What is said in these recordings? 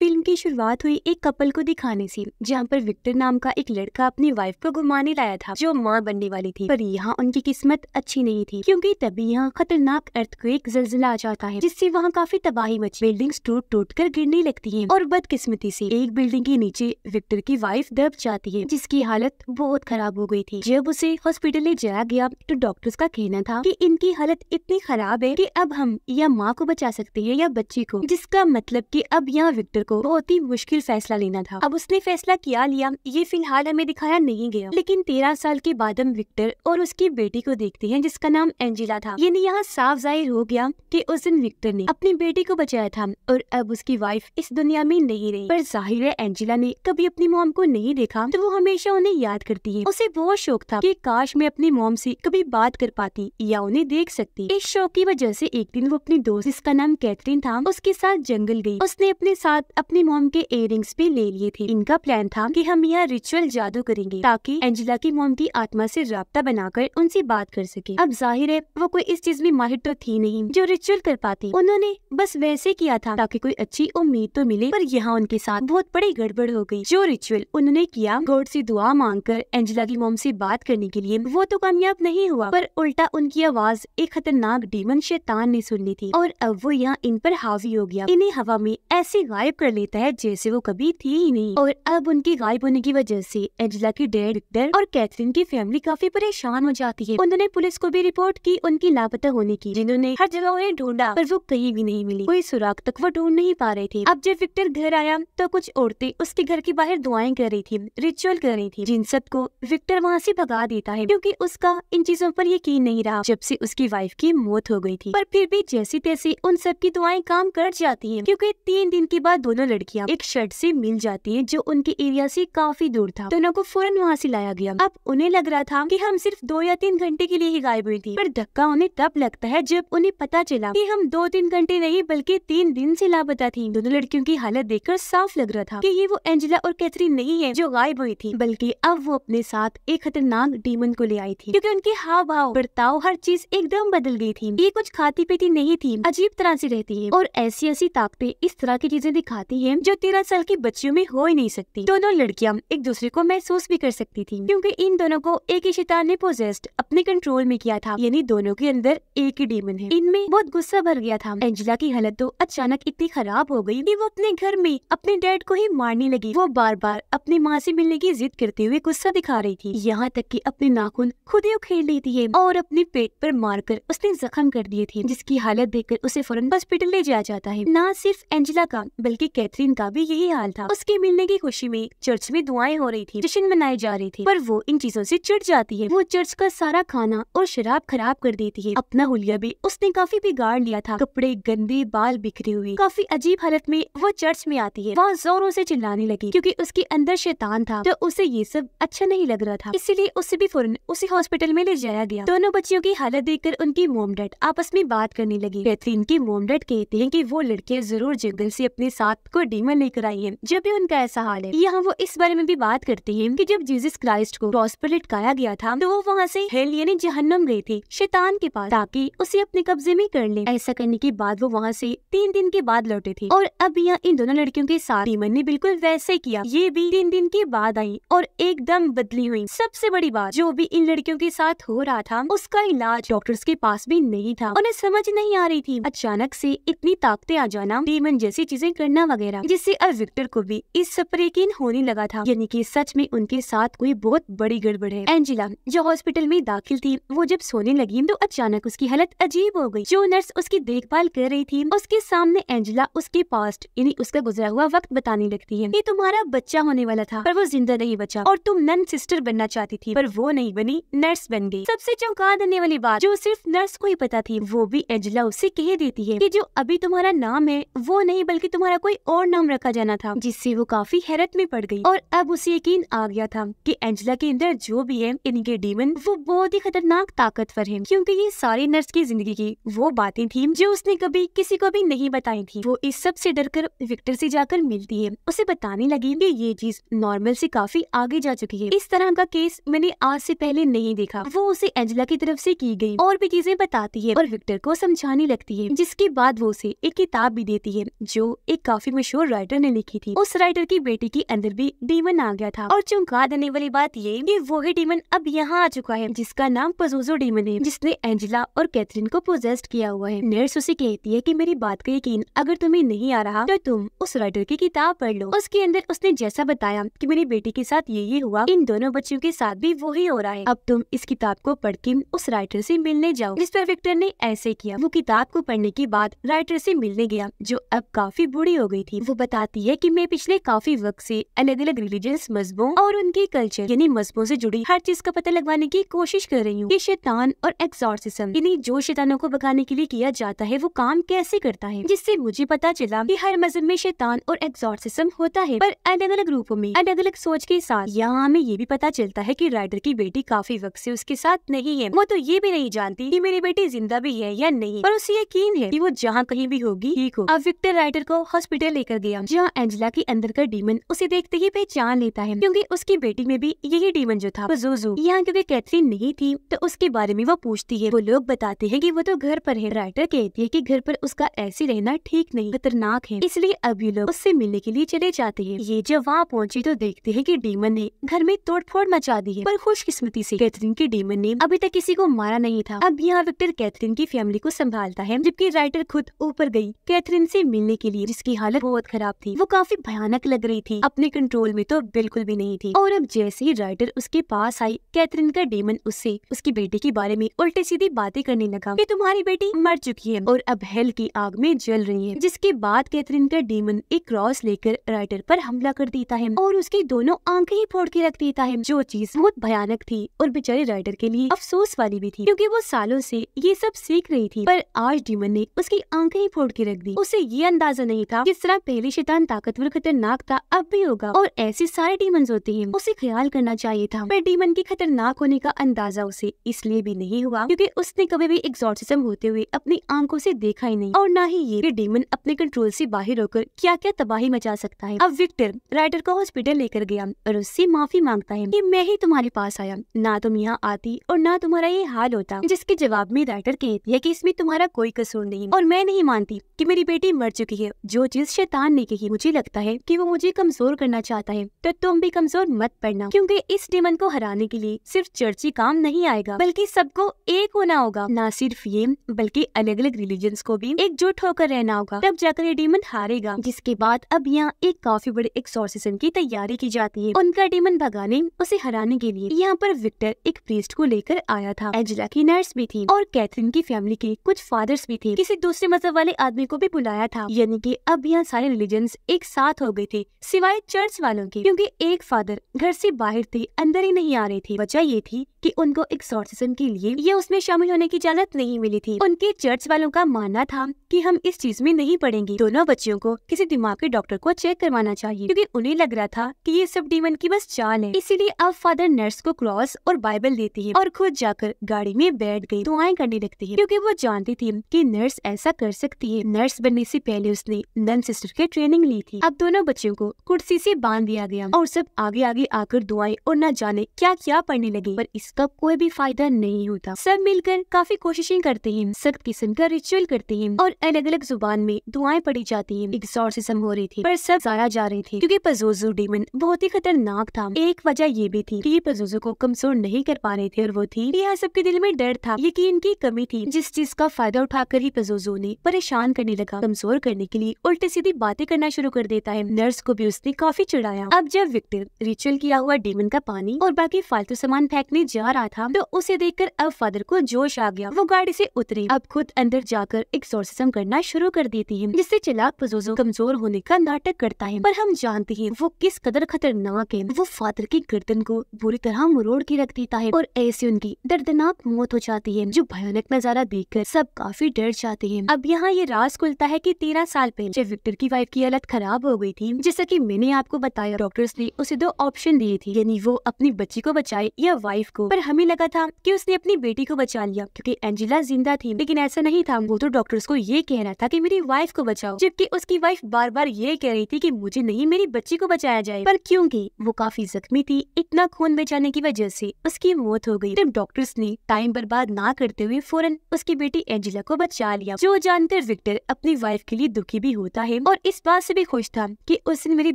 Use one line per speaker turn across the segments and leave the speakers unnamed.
Film की शुरुआत हुई एक कपल को दिखाने से, जहाँ पर विक्टर नाम का एक लड़का अपनी वाइफ को घुमाने लाया था जो माँ बनने वाली थी। पर यहाँ उनकी किस्मत अच्छी नहीं थी, क्योंकि तभी यहाँ खतरनाक अर्थक्वेक ज़लज़ला आ जाता है, जिससे वहाँ काफी तबाही मची। बिल्डिंग्स टूट टूट कर गिरने लगती हैं और बदकिस्मती से एक बिल्डिंग के नीचे विक्टर की वाइफ दब जाती है, जिसकी हालत बहुत खराब हो गई थी। जब उसे हॉस्पिटल ले जाया गया तो डॉक्टर्स का कहना था कि इनकी हालत इतनी खराब है कि अब हम या माँ को बचा सकते हैं या बच्ची को, जिसका मतलब कि अब यहाँ विक्टर को बहुत ही मुश्किल फैसला लेना था। अब उसने फैसला क्या लिया ये फिलहाल हमें दिखाया नहीं गया, लेकिन 13 साल के बाद हम विक्टर और उसकी बेटी को देखते हैं जिसका नाम एंजेला था। यानी यहाँ साफ जाहिर हो गया कि उस दिन विक्टर ने अपनी बेटी को बचाया था और अब उसकी वाइफ इस दुनिया में नहीं रही। पर जाहिर है एंजेला ने कभी अपनी मॉम को नहीं देखा तो वो हमेशा उन्हें याद करती है। उसे बहुत शौक था कि काश मैं अपनी मॉम से कभी बात कर पाती या उन्हें देख सकती। इस शौक की वजह से एक दिन वो अपनी दोस्त जिसका नाम कैथरीन था उसके साथ जंगल गई। उसने अपने साथ अपनी मॉम के इयररिंग्स भी ले लिए थे। इनका प्लान था कि हम यहाँ रिचुअल जादू करेंगे ताकि एंजेला की मॉम की आत्मा से राब्ता बनाकर उनसे बात कर सके। अब जाहिर है वो कोई इस चीज में माहिर तो थी नहीं जो रिचुअल कर पाती। उन्होंने बस वैसे किया था ताकि कोई अच्छी उम्मीद तो मिले, पर यहाँ उनके साथ बहुत बड़ी गड़बड़ हो गई। जो रिचुअल उन्होंने किया गॉड से दुआ मांगकर एंजेला की मॉम से बात करने के लिए, वो तो कामयाब नहीं हुआ, पर उल्टा उनकी आवाज एक खतरनाक डीमन शैतान ने सुन ली थी और अब वो यहाँ इन पर हावी हो गया। इन्हें हवा में ऐसे गायब कर लेता है जैसे वो कभी थी ही नहीं। और अब उनके गायब होने की वजह से एंजेला की डैड विक्टर और कैथरीन की फैमिली काफी परेशान हो जाती है। उन्होंने पुलिस को भी रिपोर्ट की उनकी लापता होने की, जिन्होंने हर जगह उन्हें ढूंढा पर वो कहीं भी नहीं मिली। कोई सुराग तक वो ढूंढ नहीं पा रहे थे। अब जब विक्टर घर आया तो कुछ औरतें उसके घर के बाहर दुआएं कर रही थी, रिचुअल कर रही थी, जिन सबको विक्टर वहाँ से भगा देता है क्योंकि उसका इन चीजों पर यकीन नहीं रहा जब से उसकी वाइफ की मौत हो गई थी। पर फिर भी जैसी तैसी उन सब की दुआएं काम कर जाती हैं, क्योंकि 3 दिन के बाद दोनों लड़कियां एक शर्ट से मिल जाती हैं जो उनके एरिया से काफी दूर था। दोनों को फौरन वहाँ से लाया गया। अब उन्हें लग रहा था कि हम सिर्फ 2 या 3 घंटे के लिए ही गायब हुई थी, पर धक्का उन्हें तब लगता है जब उन्हें पता चला कि हम 2-3 घंटे नहीं बल्कि 3 दिन से लापता थी। दोनों लड़कियों की हालत देखकर साफ लग रहा था कि ये वो एंजेला और कैथरीन नहीं है जो गायब हुई थी, बल्कि अब वो अपने साथ एक खतरनाक डीमन को ले आई थी, क्योंकि उनके हाव भाव बर्ताव हर चीज एकदम बदल गई थी। ये कुछ खाती पीती नहीं थी, अजीब तरह से रहती है और ऐसी ऐसी ताकतें इस तरह की चीजें दिखाती है जो 13 साल की बच्चियों में हो ही नहीं सकती। दोनों लड़कियां एक दूसरे को महसूस भी कर सकती थी, क्योंकि इन दोनों को एक ही शैतान ने पोजेस्ड अपने कंट्रोल में किया था। यानी दोनों के अंदर एक ही डीमन है। इनमें बहुत गुस्सा भर गया था। एंजेला की हालत तो अचानक इतनी खराब हो गई कि वो अपने घर में अपने डैड को ही मारने लगी। वो बार बार अपनी माँ से मिलने की जिद करते हुए गुस्सा दिखा रही थी, यहाँ तक कि अपने नाखून खुद ही उखेड़ लेती है और अपने पेट पर मारकर उसने जख्म कर दिए थे, जिसकी हालत देखकर उसे फौरन हॉस्पिटल ले जाया जाता है। ना सिर्फ एंजेला का बल्कि कैथरीन का भी यही हाल था। उसके मिलने की खुशी में चर्च में दुआएं हो रही थी, जश्न मनाए जा रहे थे, पर वो इन चीजों से चिढ़ जाती है। वो चर्च का सारा खाना और शराब खराब कर देती है। अपना हुलिया भी उसने काफी बिगाड़ लिया था, कपड़े गंदे, बाल बिखरे हुए, काफी अजीब हालत में वो चर्च में आती है। वहाँ जोरों से चिल्लाने लगी क्योंकि उसके अंदर शैतान था, तो उसे ये सब अच्छा नहीं लग रहा था, इसीलिए उसे भी फौरन उसी हॉस्पिटल में ले जाया गया। दोनों बच्चियों की हालत देखकर उनकी मॉम डैड आपस में बात करने लगी। कैथरीन की मॉम डैड कहते हैं कि वो लड़कियां जरूर जंगल से अपने साथ कोई डीमन लेकर आई है, जब भी उनका ऐसा हाल है। यहाँ वो इस बारे में भी बात करती है कि जब जीसस क्राइस्ट को क्रॉस पर लटकाया गया था तो वो वहाँ से हेल यानी जहन्नम गए थे शैतान के पास, ताकि उसे अपने कब्जे में कर ले। ऐसा करने के बाद वो वहाँ से 3 दिन के बाद लौटे थे और अब यहाँ इन दोनों लड़कियों के साथ डीमन ने बिल्कुल वैसे किया। ये भी 3 दिन के बाद आई और एकदम बदली हुई। सबसे बड़ी बात, जो भी इन लड़कियों के साथ हो रहा था उसका इलाज डॉक्टर्स के पास भी नहीं था। उन्हें समझ नहीं आ रही थी अचानक से इतनी ताकतें आ जाना, डीमन जैसी चीजें करना वगैरह, जिससे अब विक्टर को भी इस सब पर यकीन होने लगा था, यानी कि सच में उनके साथ कोई बहुत बड़ी गड़बड़ है। एंजेला जो हॉस्पिटल में दाखिल थी, वो जब सोने लगी तो अचानक उसकी हालत अजीब हो गई। जो नर्स उसकी देखभाल कर रही थी उसके सामने एंजेला उसके पास्ट यानी उसका गुजरा हुआ वक्त बताने लगती है। ये तुम्हारा बच्चा होने वाला था पर वो जिंदा नहीं बचा और तुम नन सिस्टर बनना चाहती थी पर वो नहीं बनी, नर्स बन गई। सबसे चौंका देने वाली बात जो सिर्फ नर्स को ही पता थी, वो भी एंजेला उससे कह देती है कि जो अभी तुम्हारा नाम है वो नहीं बल्कि तुम्हारा कोई और नाम रखा जाना था, जिससे वो काफी हैरत में पड़ गई। और अब उसे यकीन आ गया था कि एंजेला के अंदर जो भी है इनके डीमन वो बहुत ही खतरनाक ताकतवर है, क्योंकि ये सारी नर्स की जिंदगी की वो बातें थी जो उसने कभी किसी को भी नहीं बताई थी। वो इस सब से डरकर विक्टर से जाकर मिलती है, उसे बताने लगी कि ये चीज नॉर्मल से काफी आगे जा चुकी है, इस तरह का केस मैंने आज से पहले नहीं देखा। वो उसे एंजेला की तरफ से की गई और भी चीजें बताती है और विक्टर को समझाने लगती है, जिसके बाद वो उसे एक किताब भी देती है जो एक काफी मशहूर राइटर ने लिखी थी। उस राइटर की बेटी के अंदर भी डीमन आ गया था और चौंका देने वाली बात ये कि वही डीमन अब यहाँ आ चुका है जिसका नाम पजूजो डीमन है, जिसने एंजेला और कैथरीन को पोजेस्ट किया हुआ है। नर्स उसे कहती है कि मेरी बात का यकीन अगर तुम्हें नहीं आ रहा तो तुम उस राइटर की किताब पढ़ लो। उसके अंदर उसने जैसा बताया कि मेरी बेटी के साथ ये हुआ, इन दोनों बच्चों के साथ भी वही हो रहा है। अब तुम इस किताब को पढ़ के उस राइटर से मिलने जाओ। जिस पर विक्टर ने ऐसे किया। वो किताब को पढ़ने के बाद राइटर से मिलने गया जो अब काफी बूढ़ी हो गई थी। वो बताती है कि मैं पिछले काफी वक्त से अलग अलग रिलीजियस मजहबों और उनके कल्चर यानी मजहबों से जुड़ी हर चीज का पता लगवाने की कोशिश कर रही हूँ कि शैतान और एक्सॉर्सिज्म यानी जो शैतानों को भगाने के लिए किया जाता है वो काम कैसे करता है। जिससे मुझे पता चला कि हर मजहब में शैतान और एक्सॉर्सिज्म होता है पर अलग अलग रूपों में, अलग अलग सोच के साथ। यहाँ हमें ये भी पता चलता है कि राइटर की बेटी काफी वक्त से उसके साथ नहीं है। वो तो ये भी नहीं जानती कि मेरी बेटी जिंदा भी है या नहीं, पर उसे यकीन है कि वो जहाँ कहीं भी होगी ठीक हो। अब विक्टर राइटर को हॉस्पिटल लेकर गया जहाँ एंजेला के अंदर का डीमन उसे देखते ही पहचान लेता है क्योंकि उसकी बेटी में भी यही डीमन जो था पजूजो। यहाँ क्योंकि कैथरीन नहीं थी तो उसके बारे में वो पूछती है। वो लोग बताते हैं कि वो तो घर पर है। राइटर कहती है कि घर पर उसका ऐसे रहना ठीक नहीं, खतरनाक है, इसलिए अब ये लोग उससे मिलने के लिए चले जाते हैं। ये जब वहाँ पहुंची तो देखते हैं कि डीमन ने घर में तोड़फोड़ मचा दी है, पर खुशकिस्मती से कैथरीन के डीमन ने अभी तक किसी को मारा नहीं था। अब यहाँ विक्टर कैथरीन की फैमिली को संभालता है जबकि राइटर खुद ऊपर गई कैथरीन से मिलने के लिए जिसकी हालत बहुत खराब थी। वो काफी भयानक लग रही थी, अपने कंट्रोल में तो बिल्कुल भी नहीं थी। और अब जैसे ही राइटर उसके पास आई कैथरीन का डीमन उससे उसकी बेटी के बारे में उल्टी सीधी बातें करने लगा कि तुम्हारी बेटी मर चुकी है और अब हेल की आग में जल रही है। जिसके बाद कैथरीन का डीमन एक क्रॉस लेकर राइटर पर हमला कर देता है और उसकी दोनों आंखें ही फोड़ के रख देता है, जो चीज बहुत भयानक थी और बेचारे राइटर के लिए अफसोस वाली भी थी क्योंकि वो सालों से ये सब सीख रही थी। पर आज डीमन ने उसकी आंखें ही फोड़ के रख दी। उसे ये अंदाजा नहीं था किस तरह पहले शैतान ताकतवर खतरनाक था अब भी होगा और ऐसे सारे डीमंस होते हैं। उसे ख्याल करना चाहिए था, पर डीमन के खतरनाक होने का अंदाजा उसे इसलिए भी नहीं हुआ क्योंकि उसने कभी भी एक्सॉर्सिज्म होते हुए अपनी आंखों से देखा ही नहीं और ना ही ये डीमन अपने कंट्रोल से बाहर होकर क्या क्या तबाही मचा सकता है। अब विक्टर राइटर को हॉस्पिटल लेकर गया और उससे माफी मांगता है कि मैं ही तुम्हारे पास आया, ना तुम यहाँ आती और ना तुम्हारा ये हाल होता। जिसके जवाब में राइटर कहती है कि इसमें तुम्हारा कोई कसूर नहीं और मैं नहीं मानती कि मेरी बेटी मर चुकी है। जो चीज शैतान ने कही मुझे लगता है कि वो मुझे कमजोर करना चाहता है, तो तुम भी कमजोर मत पड़ना क्योंकि इस डीमन को हराने के लिए सिर्फ चर्च ही काम नहीं आएगा बल्कि सबको एक होना होगा। ना सिर्फ ये बल्कि अलग अलग रिलीजन्स को भी एकजुट होकर रहना होगा, तब जाकर ये डीमन हारेगा। जिसके बाद अब यहाँ एक काफी बड़े एक्सॉर्सिज्म की तैयारी की जाती है उनका डीमन भगाने उसे हराने के लिए। यहाँ पर विक्टर एक प्रीस्ट को लेकर आया था, एंजेला की नर्स भी थी और कैथरीन की फैमिली के कुछ फादर्स भी थे। किसी दूसरे मजहब वाले आदमी को भी बुलाया था, यानी कि अब यहाँ सारे रिलीजन्स एक साथ हो गए थे सिवाय चर्च वालों के, क्योंकि एक फादर घर से बाहर थे, अंदर ही नहीं आ रहे थे। वजह ये थी कि उनको एक्सॉर्सिज्म के लिए या उसमें शामिल होने की इजाजत नहीं मिली थी। उनके चर्च वालों का मानना था कि हम इस चीज में नहीं पड़ेंगे। दोनों बच्चियों को किसी दिमाग के डॉक्टर को चेक करवाना चाहिए क्योंकि उन्हें लग रहा था कि ये सब डीमन की बस चाल है। इसीलिए अब फादर नर्स को क्रॉस और बाइबल देती है और खुद जाकर गाड़ी में बैठ गई, दुआएं करने लगती है क्योंकि वो जानती थी कि नर्स ऐसा कर सकती है। नर्स बनने से पहले उसने नन सिस्टर की ट्रेनिंग ली थी। अब दोनों बच्चियों को कुर्सी से बांध दिया गया और सब आगे आगे आकर दुआएं और न जाने क्या क्या पढ़ने लगे, पर इसका कोई भी फायदा नहीं होता। सब मिलकर काफी कोशिशें करते हैं, सख्त किस्म का रिचुअल करते हैं और अलग अलग जुबान में दुआएं पढ़ी जाती हैं। एक्सॉर्सिज्म हो रही थी पर सब जाया जा रहे थे क्योंकि पजूजो डीमन बहुत ही खतरनाक था। एक वजह ये भी थी कि ये पजूजो को कमजोर नहीं कर पा रहे थे और वो थी यहाँ सबके दिल में डर था, यकीन की कमी थी, जिस चीज का फायदा उठाकर ही पजूजो ने परेशान करने लगा। कमजोर करने के लिए उल्टी सीधी बातें करना शुरू कर देता है। नर्स को भी उसने काफी चिढ़ाया। अब जब विक्टर रिचुअल किया हुआ डीमन का पानी और बाकी फालतू सामान फेंकने जा रहा था तो उसे देखकर अब फादर को जोश आ गया। वो गाड़ी से उतरी, अब खुद अंदर जाकर एक्सॉर्सिज्म करना शुरू कर देती है, जिससे चालाक पजूजो कमजोर होने का नाटक करता है। पर हम जानते हैं वो किस कदर खतरनाक है। वो फादर की गर्दन को बुरी तरह मरोड़ के रख देता है और ऐसे उनकी दर्दनाक मौत हो जाती है, जो भयानक नजारा देखकर सब काफी डर जाते हैं। अब यहाँ ये राज खुलता है कि 13 साल पहले जब विक्टर की वाइफ की हालत खराब हो गई थी, जैसा कि मैंने आपको बताया, डॉक्टर्स ने उसे 2 ऑप्शन दिए थे, यानी वो अपनी बच्ची को बचाए या वाइफ को। पर हमें लगा था कि उसने अपनी बेटी को बचा लिया क्योंकि एंजेला जिंदा थी, लेकिन ऐसा नहीं था। वो तो डॉक्टर्स को ये कह रहा था कि मेरी वाइफ को बचाओ, जबकि उसकी वाइफ बार बार ये कह रही थी कि मुझे नहीं, मेरी बच्ची को बचाया जाए। पर क्योंकि वो काफी जख्मी थी, इतना खून बचाने की वजह से उसकी मौत हो गई। तब डॉक्टर्स ने टाइम बर्बाद ना करते हुए फौरन उसकी बेटी एंजेला को बचा लिया, जो जानकर विक्टर अपनी वाइफ के लिए दुखी भी होता है और इस बात से भी खुश था कि उसने मेरी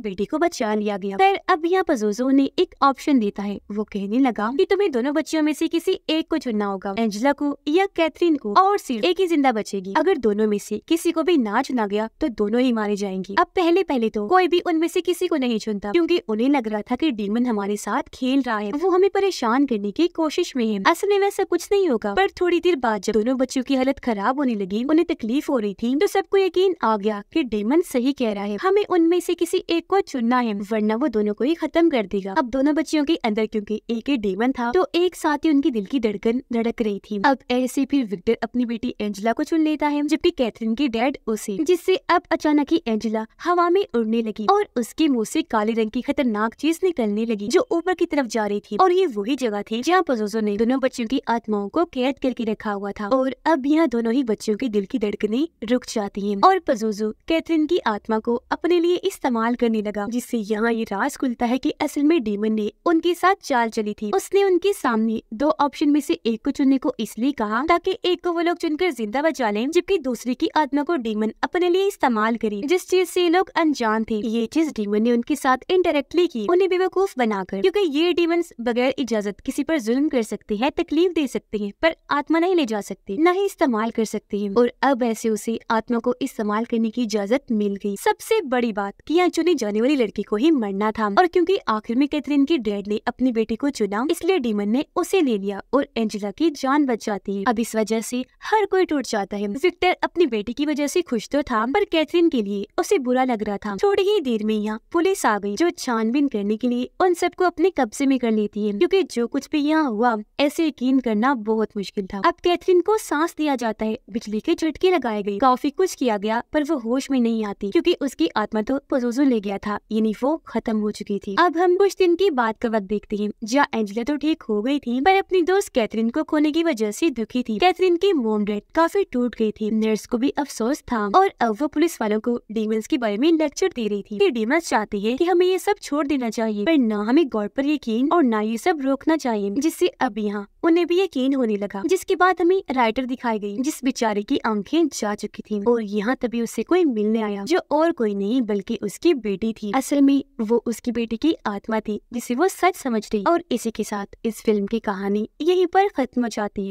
बेटी को बचा लिया गया। फिर अब यहाँ पजोजो ने एक ऑप्शन देता है। वो कहने लगा कि तुम्हें दोनों बच्चियों में से किसी एक को चुनना होगा, एंजेला को या कैथरीन को, और सिर्फ एक ही जिंदा बचेगी। अगर दोनों में से किसी को भी ना चुना गया तो दोनों ही मारी जाएंगी। अब पहले तो कोई भी उनमें से किसी को नहीं चुनता क्योंकि उन्हें लग रहा था कि डीमन हमारे साथ खेल रहा है, वो हमें परेशान करने की कोशिश में है। असल में वैसा कुछ नहीं होगा। पर थोड़ी देर बाद जब दोनों बच्चों की हालत खराब होने लगी, उन्हें तकलीफ हो रही थी, तो सबको यकीन आ गया कि डीमन सही कह रहा है, हमें उनमें से किसी एक को चुनना है वरना वो दोनों को ही खत्म कर देगा। अब दोनों बच्चियों के अंदर क्योंकि एक ही डीमन था तो एक साथ ही उनकी दिल की धड़कन धड़क रही थी। अब ऐसे फिर विक्टर अपनी बेटी एंजेला को चुन लेता है, जबकि कैथरीन की डैड उसे, जिससे अब अचानक ही एंजेला हवा में उड़ने लगी और उसके मुंह से काले रंग की खतरनाक चीज निकलने लगी जो ऊपर की तरफ जा रही थी। और ये वही जगह थी जहाँ पजोजो ने दोनों बच्चों की आत्माओं को कैद करके रखा हुआ था। और अब यहाँ दोनों ही बच्चों के दिल की धड़कनें रुक जाती हैं और पजोजो कैथरीन की आत्मा को अपने लिए इस्तेमाल करने लगा, जिससे यहाँ ये राज खुलता है कि असल में डीमन ने उनके साथ चाल चली थी। उसने उनके सामने दो ऑप्शन में से एक को चुनने को इसलिए कहा ताकि एक को वो लोग चुनकर जिंदा बचा लें, जबकि दूसरे की आत्मा को डीमन अपने लिए इस्तेमाल करे। जिस चीज से लोग अनजान थे, ये चीज डीमन ने उनके साथ इनडायरेक्टली की, उन्हें बेवकूफ बनाकर, क्योंकि ये डीमंस बगैर इजाजत किसी पर जुल्म कर सकते हैं, तकलीफ दे सकते हैं, पर आत्मा नहीं ले जा सकते, न ही इस्तेमाल कर सकते हैं। और अब ऐसे उसे आत्मा को इस्तेमाल करने की इजाजत मिल गई। सबसे बड़ी बात कि यहाँ चुनी जाने वाली लड़की को ही मरना था, और क्योंकि आखिर में कैथरीन की डैड ने अपनी बेटी को चुना, इसलिए डीमन ने उसे ले लिया और एंजेला की जान बच जाती है। अब इस वजह से हर कोई टूट जाता है। विक्टर अपनी बेटी की वजह से खुश तो था, पर कैथरीन के लिए उसे बुरा लग रहा था। थोड़ी ही देर में यहाँ पुलिस आ गई, जो छानबीन करने के लिए उन सबको अपने कब्जे में कर लेती है, क्योंकि जो कुछ भी यहाँ हुआ ऐसे यकीन करना बहुत मुश्किल था। अब कैथरीन को सांस दिया जाता है, बिजली के झटके लगाए गए, काफी कुछ किया गया, पर वो होश में नहीं आती क्योंकि उसकी आत्मा तो पजोजो ले गया था, यानी वो खत्म हो चुकी थी। अब हम कुछ दिन की बात का वक्त देखते हैं, जहाँ एंजेला तो ठीक हो गई थी, पर अपनी दोस्त कैथरीन को खोने की वजह से दुखी थी। कैथरीन की मोम डैड काफी टूट गई थी, नर्स को भी अफसोस था, और अब वो पुलिस वालों को डीमंस के बारे में लेक्चर दे रही थी। डीमंस चाहते हैं कि हमें ये सब छोड़ देना चाहिए, पर न हमें गॉड पर यकीन और न ये सब रोकना चाहिए, जिससे अब यहाँ उन्हें भी यकीन होने लगा। जिसके बाद हमें राइटर दिखाई गई, जिस बेचारे की आंखें जा चुकी थी, और यहाँ तभी उससे कोई मिलने आया, जो और कोई नहीं बल्कि उसकी बेटी थी। असल में वो उसकी बेटी की आत्मा थी, जिसे वो सच समझ रही। और इसी के साथ इस फिल्म की कहानी यहीं पर खत्म हो जाती है।